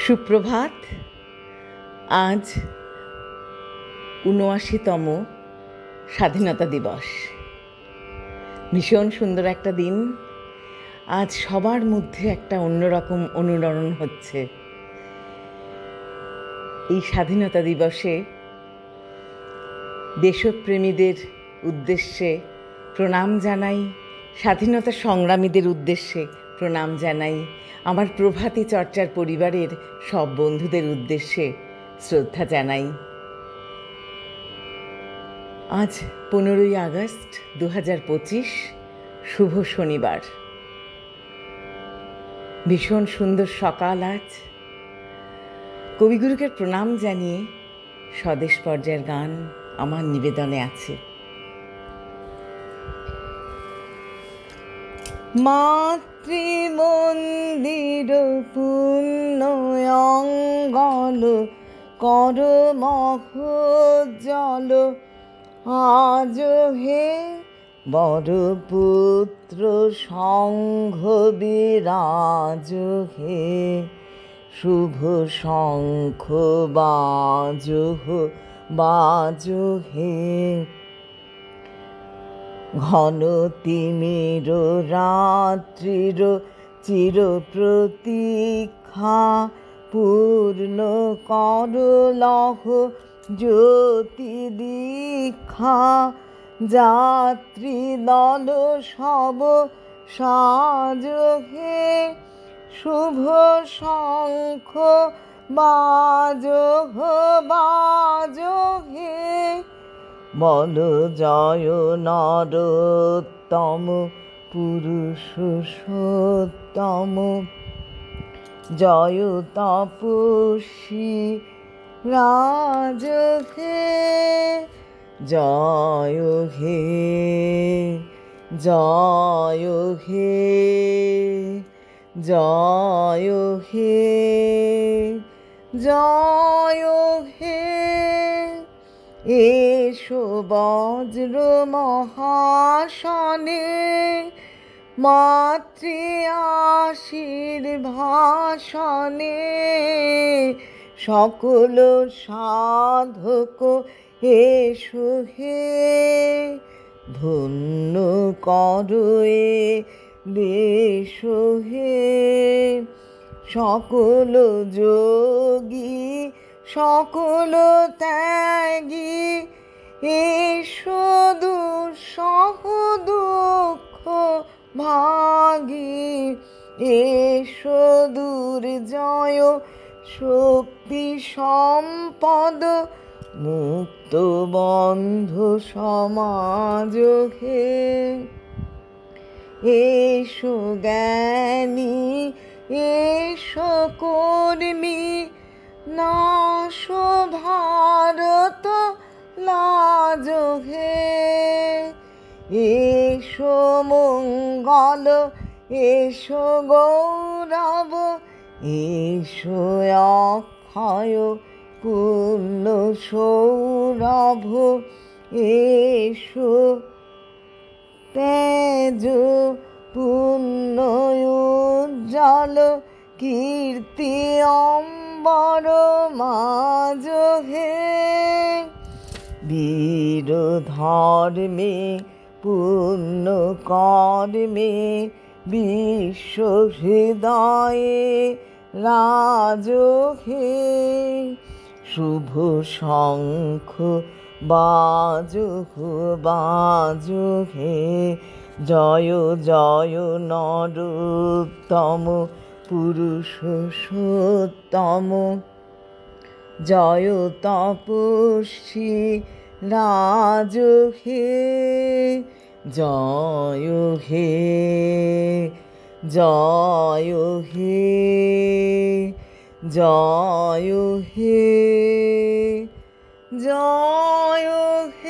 সুপ্রভাত। আজ ৭৯তম স্বাধীনতা দিবস। ভীষণ সুন্দর একটা দিন। আজ সবার মধ্যে একটা অন্যরকম অনুরণন হচ্ছে। এই স্বাধীনতা দিবসে দেশপ্রেমীদের উদ্দেশ্যে প্রণাম জানাই, স্বাধীনতা সংগ্রামীদের উদ্দেশ্যে প্রণাম জানাই, আমার প্রভাতী চর্চার পরিবারের সব বন্ধুদের উদ্দেশ্যে শ্রদ্ধা জানাই। আজ 15ই আগস্ট 2025, শুভ শনিবার। ভীষণ সুন্দর সকাল আজ। কবিগুরুকে প্রণাম জানিয়ে স্বদেশ পর্যায়ের গান আমার নিবেদনে আছে। মাতৃমন্দির পুণ্যঙ্গল কর মহোজ্জ্বল, আজ হে বরপুত্র সংঘ বিরাজ হে, শুভ শঙ্খ বাজ হে। ঘন তিমির রাত্রির চির প্রতীক্ষা, পূর্ণ কর লহ জ্যোতি দীক্ষা। যাত্রী দল সব সাজ হে, শুভ শঙ্খ বাজ হে। বল জয় নরোত্তম পুরুষোত্তম, জয় তপস্বী রাজ হে। জয় হে, জয় হে, জয় হে, জয় হে। এসো বজ্র মহাসনে, মাতৃ আশীর্ভাষণে। সকল সাধক এসো হে, ধন্য করো এ দেশ হে। সকল যোগী সকল ত্যাগী, এসো দুঃসহ দুঃখ ভাগী। এসো দুর্জয় শক্তি সম্পদ, মুক্ত বন্ধ সমাজ হে। এসো জ্ঞানী এসো কর্মী, নাশ ভারত লাজ হে। এসো মঙ্গল এসো গৌরব, এসো অক্ষয় পূর্ণ সৌরভ। এসো তেজ পূর্ণ উজ্জ্বল, কীর্তি অম্বর মাজ হে। বীর ধর্মে পূর্ণ কর্মে, বিশ্ব হৃদয়ে রাজ হে। শুভ শঙ্খ বাজ হে, জয় জয় নরোত্তম পুরুষোত্তম, জয় তপস্বী রাজ হে। জয় হে, জয় হে, জয় হে, জয় হে।